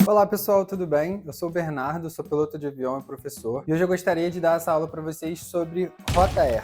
Olá pessoal, tudo bem? Eu sou o Bernardo, sou piloto de avião e professor, e hoje eu gostaria de dar essa aula para vocês sobre Rota Air.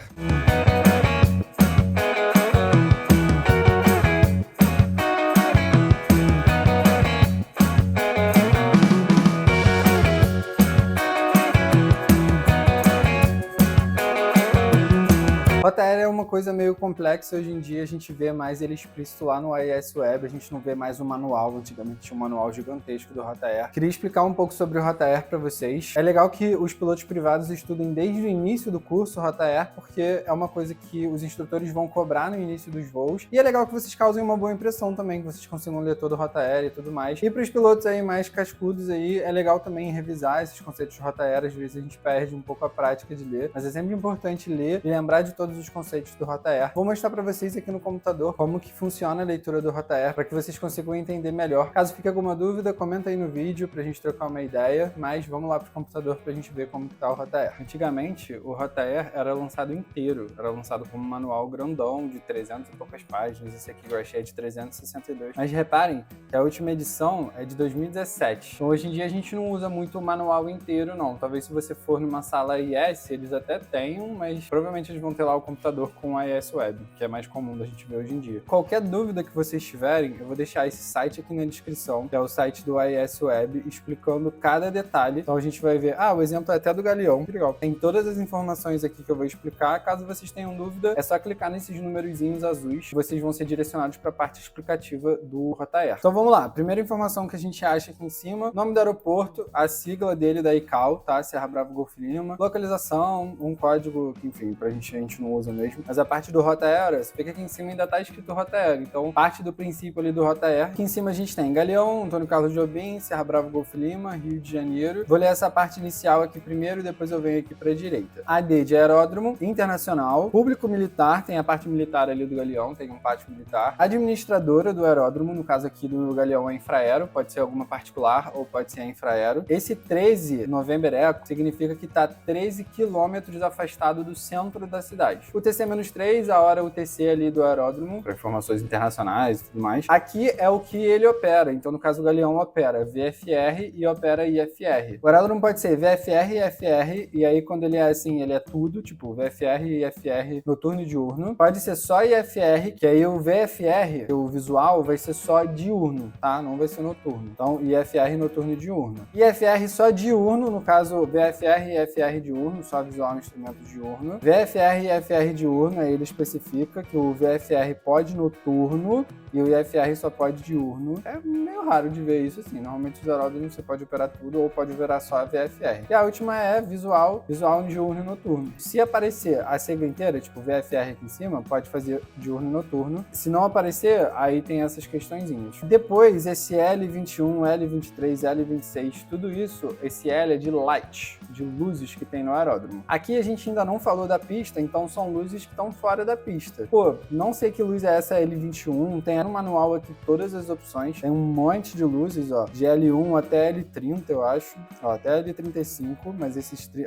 Rota Aérea é uma coisa meio complexa, hoje em dia a gente vê mais ele explícito lá no AIS Web, a gente não vê mais o manual, antigamente tinha um manual gigantesco do Rota Air. Queria explicar um pouco sobre o Rota Air para vocês. É legal que os pilotos privados estudem desde o início do curso Rota Air, porque é uma coisa que os instrutores vão cobrar no início dos voos, e é legal que vocês causem uma boa impressão também, que vocês consigam ler todo o Rota Air e tudo mais. E para os pilotos aí mais cascudos aí, é legal também revisar esses conceitos de Rota Air, às vezes a gente perde um pouco a prática de ler, mas é sempre importante ler e lembrar de todos os conceitos do Rota Air. Vou mostrar para vocês aqui no computador como que funciona a leitura do Rota Air, para que vocês consigam entender melhor. Caso fique alguma dúvida, comenta aí no vídeo pra gente trocar uma ideia, mas vamos lá pro computador pra gente ver como que tá o Rota Air. Antigamente, o Rota Air era lançado inteiro, era lançado como um manual grandão de 300 e poucas páginas, esse aqui eu achei é de 362. Mas reparem que a última edição é de 2017. Então hoje em dia a gente não usa muito o manual inteiro não, talvez se você for numa sala IS, eles até tenham, mas provavelmente eles vão ter lá o computador com a AIS Web, que é mais comum da gente ver hoje em dia. Qualquer dúvida que vocês tiverem, eu vou deixar esse site aqui na descrição, que é o site do AIS Web, explicando cada detalhe. Então a gente vai ver, o exemplo é até do Galeão, que legal. Tem todas as informações aqui que eu vou explicar. Caso vocês tenham dúvida, é só clicar nesses numerozinhos azuis, vocês vão ser direcionados para a parte explicativa do Rota Air. Então vamos lá, primeira informação que a gente acha aqui em cima, nome do aeroporto, a sigla dele da ICAO, tá? Serra Bravo Golf Lima, localização, um código que, enfim, a gente não usa mesmo. Mas a parte do Rota Air, você vê que aqui em cima ainda tá escrito Rota Air. Então, parte do princípio ali do Rota Air. Aqui em cima a gente tem Galeão, Antônio Carlos Jobim, Serra Bravo Golf Lima, Rio de Janeiro. Vou ler essa parte inicial aqui primeiro, depois eu venho aqui pra direita. AD de aeródromo, internacional, público militar, tem a parte militar ali do Galeão, tem um pátio militar. Administradora do aeródromo, no caso aqui do Galeão é Infraero, pode ser alguma particular ou pode ser a Infraero. Esse 13 November Eco significa que tá 13 quilômetros afastado do centro da cidade. O TC-3, a hora UTC ali do aeródromo, para informações internacionais e tudo mais. Aqui é o que ele opera, então no caso o Galeão opera VFR e opera IFR. O aeródromo pode ser VFR e IFR, e aí quando ele é assim, ele é tudo, tipo VFR e IFR noturno e diurno. Pode ser só IFR, que aí o VFR, o visual, vai ser só diurno, tá? Não vai ser noturno. Então IFR noturno e diurno. IFR só diurno, no caso VFR e IFR diurno, só visual instrumento diurno. VFR e IFR diurno, aí ele especifica que o VFR pode noturno e o IFR só pode diurno. É meio raro de ver isso assim. Normalmente os aeródromos você pode operar tudo ou pode operar só a VFR. E a última é visual diurno e noturno. Se aparecer a sigla inteira, tipo VFR aqui em cima, pode fazer diurno e noturno. Se não aparecer, aí tem essas questõezinhas. Depois, esse L21, L23, L26, tudo isso, esse L é de light, de luzes que tem no aeródromo. Aqui a gente ainda não falou da pista, então são luzes que estão fora da pista. Pô, não sei que luz é essa L21, tem no manual aqui todas as opções, tem um monte de luzes, ó, de L1 até L30, eu acho, ó, até L35, mas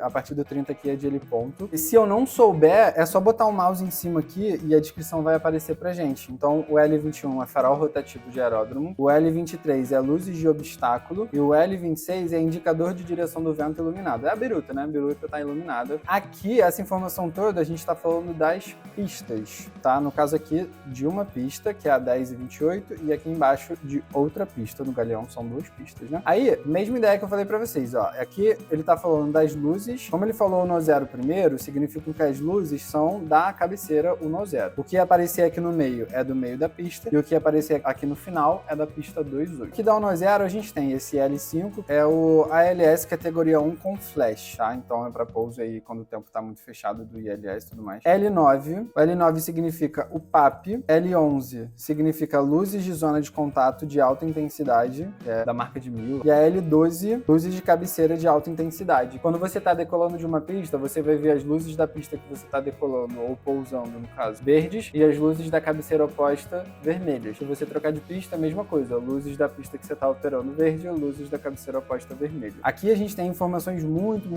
a partir do 30 aqui é de L ponto. E se eu não souber, é só botar o mouse em cima aqui e a descrição vai aparecer pra gente. Então, o L21 é farol rotativo de aeródromo, o L23 é luzes de obstáculo e o L26 é indicador de direção do vento iluminado. É a biruta, né? A biruta tá iluminada. Aqui, essa informação toda, a gente tá falando das pistas, tá? No caso aqui, de uma pista, que é a 10 e 28, e aqui embaixo de outra pista. No Galeão são duas pistas, né? Aí, mesma ideia que eu falei pra vocês, ó. Aqui ele tá falando das luzes. Como ele falou o no zero primeiro, significa que as luzes são da cabeceira o no zero. O que aparecer aqui no meio é do meio da pista, e o que aparecer aqui no final é da pista 28. Aqui dá o no zero, a gente tem esse L5, é o ALS categoria 1 com flash, tá? Então é pra pouso aí quando o tempo tá muito fechado do ILS e tudo mais. L9, o L9 significa o PAP, L11 significa luzes de zona de contato de alta intensidade, que é da marca de 1000, e a L12, luzes de cabeceira de alta intensidade. Quando você está decolando de uma pista, você vai ver as luzes da pista que você está decolando, ou pousando, no caso, verdes, e as luzes da cabeceira oposta, vermelhas. Se você trocar de pista, a mesma coisa, luzes da pista que você está operando verde, luzes da cabeceira oposta vermelha. Aqui a gente tem informações muito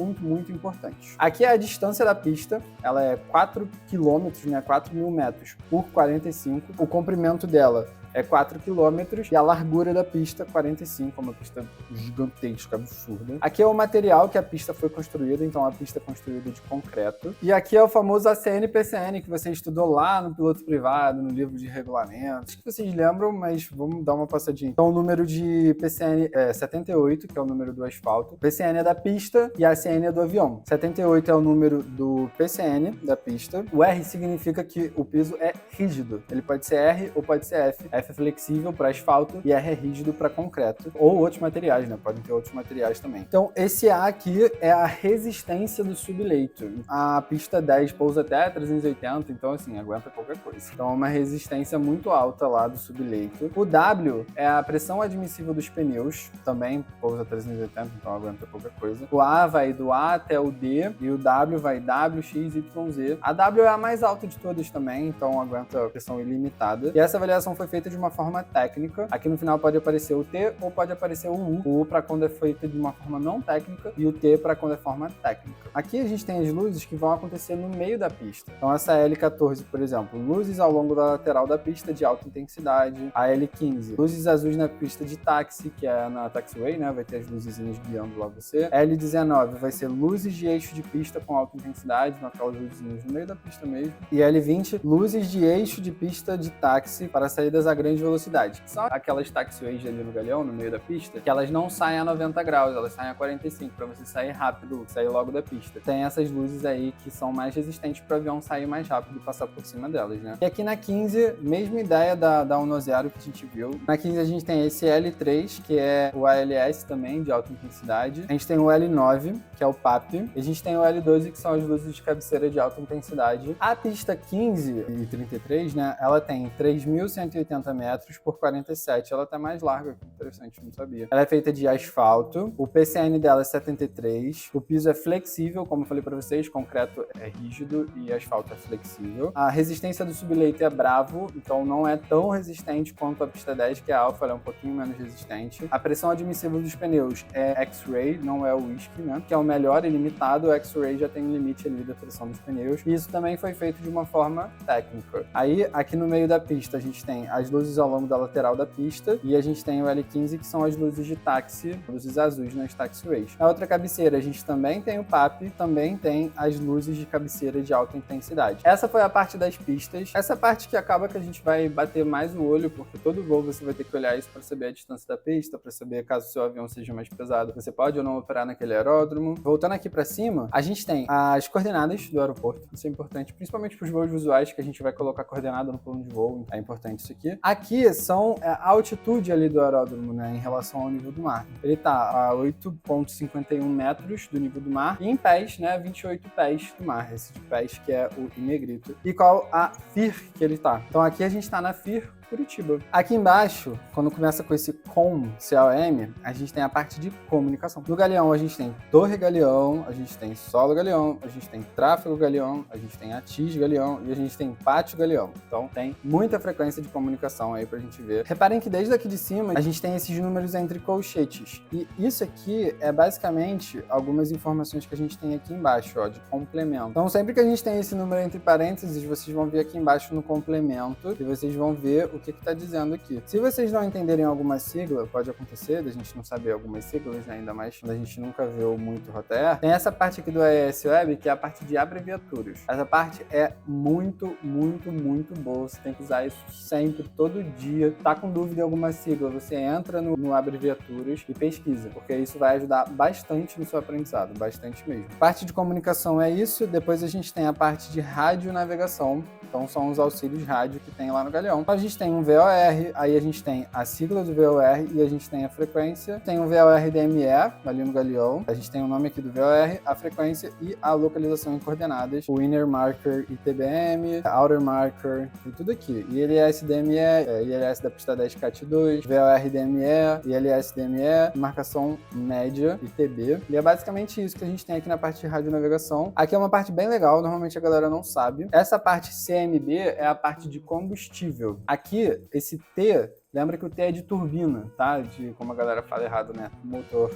importantes. Aqui é a distância da pista, ela é 4 km, né, 4.000 metros por 45. O comprimento dela é 4 km e a largura da pista 45, uma pista gigantesca, absurda. Aqui é o material que a pista foi construída, então a pista é construída de concreto. E aqui é o famoso ACN-PCN que você estudou lá no piloto privado, no livro de regulamentos, que vocês lembram, mas vamos dar uma passadinha. Então o número de PCN é 78, que é o número do asfalto. PCN é da pista e a ACN é do avião. 78 é o número do PCN da pista. O R significa que o piso é rígido. Ele pode ser R ou pode ser F. F é flexível para asfalto e R é rígido para concreto. Ou outros materiais, né? Podem ter outros materiais também. Então, esse A aqui é a resistência do subleito. A pista 10 pousa até 380, então, assim, aguenta qualquer coisa. Então, é uma resistência muito alta lá do subleito. O W é a pressão admissível dos pneus. Também pousa 380, então aguenta qualquer coisa. O A vai do A até o D e o W vai W, X, Y, Z. A W é a mais alta de todas também, então aguenta pressão ilimitada. E essa avaliação foi feita de uma forma técnica. Aqui no final pode aparecer o T ou pode aparecer o U. O U para quando é feita de uma forma não técnica e o T para quando é forma técnica. Aqui a gente tem as luzes que vão acontecer no meio da pista. Então essa L14, por exemplo, luzes ao longo da lateral da pista de alta intensidade. A L15, luzes azuis na pista de táxi, que é na taxiway, né? Vai ter as luzezinhas guiando lá você. L19 vai ser luzes de eixo de pista com alta intensidade, aquelas luzinhas no meio da pista mesmo. E L20, luzes de eixo de pista de táxi para saídas a grande velocidade. São aquelas taxiways ali no Galeão, no meio da pista, que elas não saem a 90 graus, elas saem a 45, para você sair rápido, sair logo da pista. Tem essas luzes aí que são mais resistentes para o avião sair mais rápido e passar por cima delas, né? E aqui na 15, mesma ideia da 1 Zero que a gente viu. Na 15 a gente tem esse L3, que é o ALS também, de alta intensidade. A gente tem o L9, que é o PAP. E a gente tem o L12, que são as luzes de cabeceira de alta intensidade. A pista 15 e 33, né, ela tem 3.180 metros por 47. Ela tá mais larga, que interessante, não sabia. Ela é feita de asfalto. O PCN dela é 73. O piso é flexível, como eu falei pra vocês, concreto é rígido e asfalto é flexível. A resistência do subleito é Bravo, então não é tão resistente quanto a pista 10, que é Alfa, ela é um pouquinho menos resistente. A pressão admissível dos pneus é X-Ray, não é o Whisky, né? Que é o melhor ilimitado. O X-Ray já tem um limite ali da pressão dos pneus. E isso também foi feito de uma forma técnica. Aí, aqui no meio da pista, a gente tem as luzes ao longo da lateral da pista e a gente tem o L15, que são as luzes de táxi, luzes azuis nas taxiways. Na outra cabeceira, a gente também tem o PAP, também tem as luzes de cabeceira de alta intensidade. Essa foi a parte das pistas. Essa parte que acaba que a gente vai bater mais o olho, porque todo voo você vai ter que olhar isso para saber a distância da pista, para saber caso o seu avião seja mais pesado, você pode ou não operar naquele aeródromo. Voltando aqui para cima, a gente tem as coordenadas do aeroporto. Isso é importante, principalmente para os voos visuais, que a gente vai colocar coordenada no plano de voo. É importante isso aqui. Aqui são a altitude ali do aeródromo, né, em relação ao nível do mar. Ele tá a 8,51 metros do nível do mar e em pés, né, 28 pés do mar. Esse de pés que é o em negrito. E qual a FIR que ele tá. Então aqui a gente tá na FIR Curitiba. Aqui embaixo, quando começa com esse COM, C-O-M, a gente tem a parte de comunicação. No Galeão, a gente tem Torre Galeão, a gente tem Solo Galeão, a gente tem Tráfego Galeão, a gente tem Atis Galeão e a gente tem Pátio Galeão. Então, tem muita frequência de comunicação aí pra gente ver. Reparem que desde aqui de cima, a gente tem esses números entre colchetes. E isso aqui é basicamente algumas informações que a gente tem aqui embaixo, ó, de complemento. Então, sempre que a gente tem esse número entre parênteses, vocês vão ver aqui embaixo no complemento e vocês vão ver o que está dizendo aqui. Se vocês não entenderem alguma sigla, pode acontecer da gente não saber algumas siglas, né? Ainda mais quando a gente nunca viu muito Rotaer. Tem essa parte aqui do AES Web, que é a parte de abreviaturas. Essa parte é muito, muito, muito boa. Você tem que usar isso sempre, todo dia. Tá com dúvida em alguma sigla, você entra no abreviaturas e pesquisa, porque isso vai ajudar bastante no seu aprendizado, bastante mesmo. Parte de comunicação é isso. Depois a gente tem a parte de radionavegação. Então são os auxílios rádio que tem lá no Galeão. Então, a gente tem um VOR, aí a gente tem a sigla do VOR e a gente tem a frequência. Tem um VOR-DME ali no Galeão. A gente tem o nome aqui do VOR, a frequência e a localização em coordenadas. O Inner Marker ITBM, Outer Marker e tudo aqui. ILS-DME, ILS da pista 10 CAT2, VOR-DME, ILS-DME, marcação média ITB. E é basicamente isso que a gente tem aqui na parte de radionavegação. Aqui é uma parte bem legal, normalmente a galera não sabe. Essa parte CMB é a parte de combustível. Aqui, esse T Lembra que o T é de turbina, tá? De, como a galera fala errado, né? Motor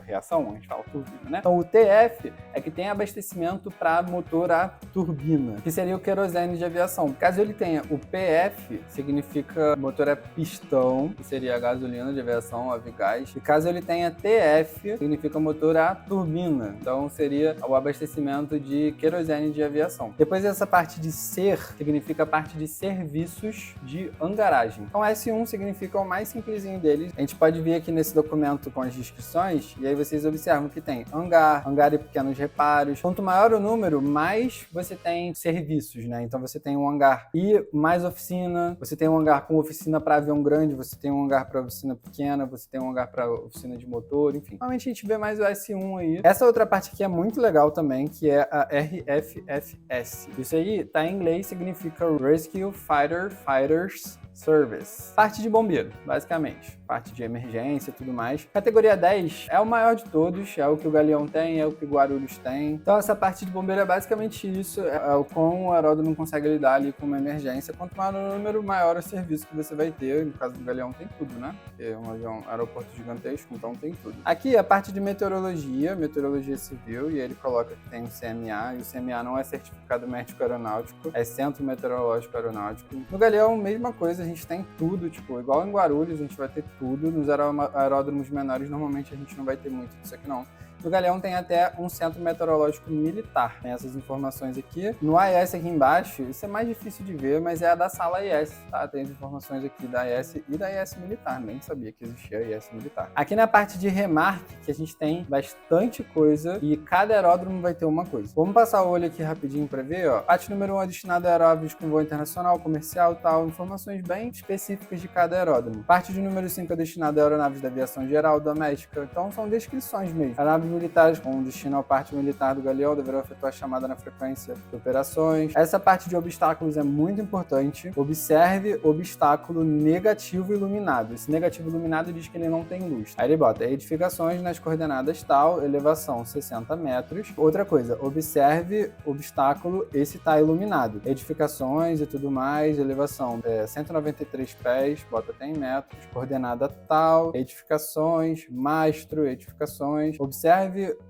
reação, a gente fala turbina, né? Então o TF é que tem abastecimento para motor a turbina, que seria o querosene de aviação. Caso ele tenha o PF, significa motor a pistão, que seria a gasolina de aviação, a avigás. E caso ele tenha TF, significa motor a turbina. Então seria o abastecimento de querosene de aviação. Depois essa parte de ser, significa a parte de serviços de hangaragem. Então S1 significa o mais simplesinho deles. A gente pode ver aqui nesse documento com as descrições, e aí vocês observam que tem hangar e pequenos reparos. Quanto maior o número, mais você tem serviços, né? Então você tem um hangar e mais oficina, você tem um hangar com oficina para avião grande, você tem um hangar para oficina pequena, você tem um hangar para oficina de motor, enfim. Normalmente a gente vê mais o S1 aí. Essa outra parte aqui é muito legal também, que é a RFFS. Isso aí tá em inglês, significa Rescue Fighters Service. Parte de bombeiro, basicamente. Parte de emergência e tudo mais. Categoria 10 é o maior de todos, é o que o Galeão tem, é o que o Guarulhos tem. Então essa parte de bombeiro é basicamente isso, é o como o aeródromo consegue lidar ali com uma emergência. Quanto maior o número, maior o serviço que você vai ter. No caso do Galeão tem tudo, né? Porque é um aeroporto gigantesco, então tem tudo. Aqui a parte de meteorologia civil, e ele coloca que tem o CMA, e o CMA não é certificado médico aeronáutico, é Centro Meteorológico Aeronáutico. No Galeão, mesma coisa, a gente tem tudo, tipo, igual em Guarulhos, a gente vai ter tudo. Nos aeródromos menores, normalmente a gente não vai ter muito disso aqui, não. No Galeão tem até um centro meteorológico militar. Tem essas informações aqui. No AES aqui embaixo, isso é mais difícil de ver, mas é a da sala AES, tá? Tem as informações aqui da AES e da AES militar. Nem sabia que existia a AES militar. Aqui na parte de remarque, que a gente tem bastante coisa e cada aeródromo vai ter uma coisa. Vamos passar o olho aqui rapidinho para ver, ó. Parte número 1 é destinada a aeronaves com voo internacional, comercial, tal. Informações bem específicas de cada aeródromo. Parte de número 5 é destinada a aeronaves da aviação geral, doméstica. Então são descrições mesmo. Aeronaves militares com destino ao parte militar do Galeão deverão efetuar chamada na frequência de operações. Essa parte de obstáculos é muito importante. Observe obstáculo negativo iluminado. Esse negativo iluminado diz que ele não tem luz. Aí ele bota edificações nas coordenadas tal, elevação 60 metros. Outra coisa, observe obstáculo, esse tá iluminado. Edificações e tudo mais, elevação 193 pés, bota até em metros, coordenada tal, edificações, mastro, edificações. Observe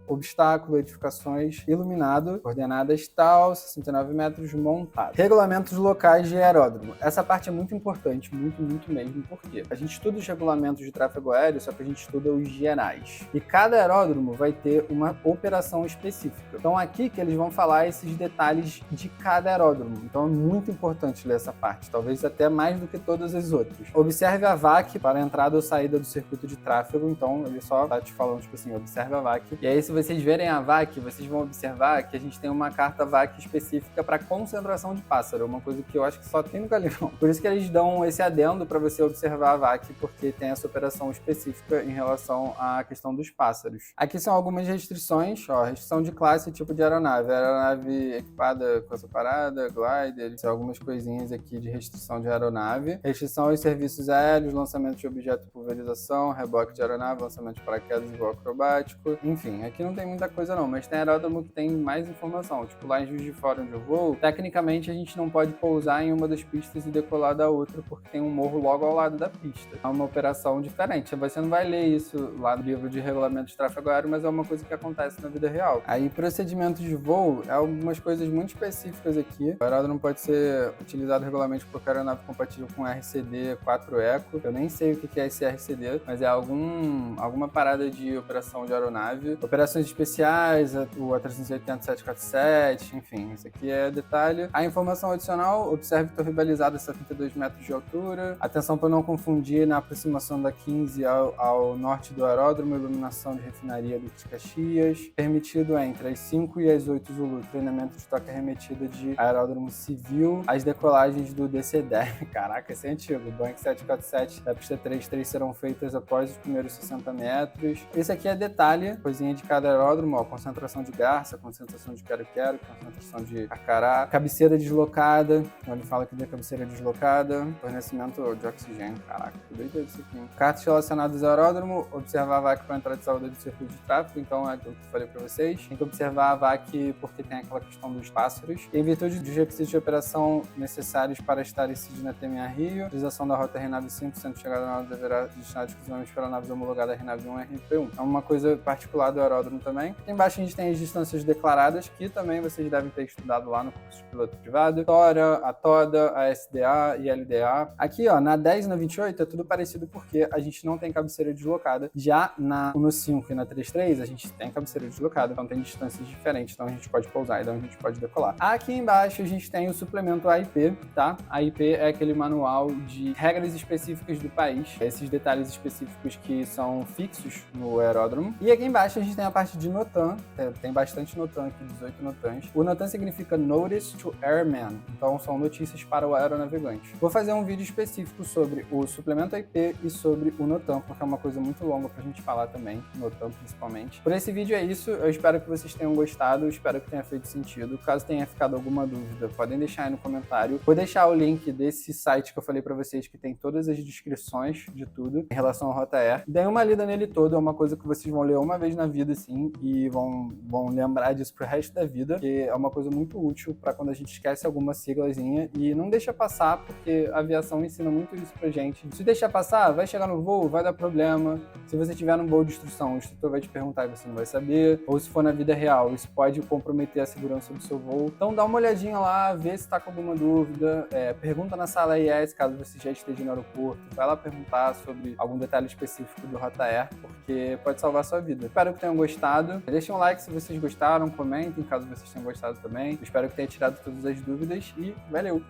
obstáculo, edificações, iluminado, coordenadas tal, 69 metros, montado. Regulamentos locais de aeródromo. Essa parte é muito importante, muito mesmo, porque a gente estuda os regulamentos de tráfego aéreo, só que a gente estuda os gerais. E cada aeródromo vai ter uma operação específica. Então aqui que eles vão falar esses detalhes de cada aeródromo. Então é muito importante ler essa parte, talvez até mais do que todas as outras. Observe a VAC para a entrada ou saída do circuito de tráfego, então ele só tá te falando, tipo assim, observe a VAC. E aí, se vocês verem a VAC, vocês vão observar que a gente tem uma carta VAC específica para concentração de pássaro, uma coisa que eu acho que só tem no Galeão. Por isso que eles dão esse adendo para você observar a VAC, porque tem essa operação específica em relação à questão dos pássaros. Aqui são algumas restrições, ó, restrição de classe e tipo de aeronave. Aeronave equipada com essa parada, glider, são algumas coisinhas aqui de restrição de aeronave. Restrição aos serviços aéreos, lançamento de objeto de pulverização, reboque de aeronave, lançamento de paraquedas e voo acrobático. Enfim, aqui não tem muita coisa não, mas tem aeródromo que tem mais informação. Tipo, lá em Juiz de Fora, onde eu vou, tecnicamente a gente não pode pousar em uma das pistas e decolar da outra, porque tem um morro logo ao lado da pista. É uma operação diferente. Você não vai ler isso lá no livro de regulamento de tráfego aéreo, mas é uma coisa que acontece na vida real. Aí, procedimentos de voo, é algumas coisas muito específicas aqui. O aeródromo pode ser utilizado regularmente por aeronave compatível com RCD 4 Eco. Eu nem sei o que é esse RCD, mas é alguma parada de operação de aeronave. Operações especiais, o A380-747, enfim, isso aqui é detalhe. A informação adicional, observe torre balizada a 72 metros de altura. Atenção para não confundir na aproximação da 15 ao norte do aeródromo, iluminação de refinaria do Caxias. Permitido entre as 5 e as 8 Zulu, treinamento de toque arremetida de aeródromo civil. As decolagens do DC-10, caraca, esse é antigo, Boeing 747 da pista 33 serão feitas após os primeiros 60 metros. Esse aqui é detalhe, coisinha de cada aeródromo, ó, concentração de garça, concentração de quero-quero, concentração de carcará, cabeceira deslocada, ele fala que da cabeceira deslocada, fornecimento de oxigênio, caraca, que doideira isso aqui, hein? Cartas relacionadas ao aeródromo, observar a VAC para entrada e saída do circuito de tráfego, então é aquilo que eu falei para vocês, tem que observar a VAC porque tem aquela questão dos pássaros, em virtude dos requisitos de operação necessários para estar incidido na TMA Rio, utilização da rota RNAV 5, sendo chegada na hora deverá destinar exclusivamente para naves homologadas RNAV 1 e RNP1. É uma coisa particular do aeródromo também. Aqui embaixo a gente tem as distâncias declaradas, que também vocês devem ter estudado lá no curso de piloto privado. TORA, a TODA, a SDA e a LDA. Aqui, ó, na 10 e na 28 é tudo parecido porque a gente não tem cabeceira deslocada. Já no 5 e na 33 a gente tem cabeceira deslocada, então tem distâncias diferentes, então a gente pode pousar e então a gente pode decolar. Aqui embaixo a gente tem o suplemento AIP, tá? AIP é aquele manual de regras específicas do país, esses detalhes específicos que são fixos no aeródromo. E aqui embaixo a gente tem a parte de NOTAM, tem bastante NOTAM aqui, 18 NOTAMs. O NOTAM significa Notice to Airman, então são notícias para o aeronavegante. Vou fazer um vídeo específico sobre o suplemento AIP e sobre o NOTAM, porque é uma coisa muito longa pra gente falar também, NOTAM principalmente. Por esse vídeo é isso, eu espero que vocês tenham gostado, eu espero que tenha feito sentido. Caso tenha ficado alguma dúvida, podem deixar aí no comentário. Vou deixar o link desse site que eu falei pra vocês, que tem todas as descrições de tudo em relação ao Rota Air. Deem uma lida nele todo, é uma coisa que vocês vão ler uma vez na vida, assim, e vão lembrar disso pro resto da vida, que é uma coisa muito útil pra quando a gente esquece alguma siglazinha, e não deixa passar, porque a aviação ensina muito isso pra gente. Se deixar passar, vai chegar no voo, vai dar problema. Se você tiver num voo de instrução, o instrutor vai te perguntar e você não vai saber, ou se for na vida real, isso pode comprometer a segurança do seu voo. Então dá uma olhadinha lá, vê se tá com alguma dúvida, pergunta na sala IS, caso você já esteja no aeroporto, vai lá perguntar sobre algum detalhe específico do Rota Air, porque pode salvar a sua vida. Espero que tenham gostado. Deixem um like se vocês gostaram, comentem caso vocês tenham gostado também. Espero que tenha tirado todas as dúvidas e valeu!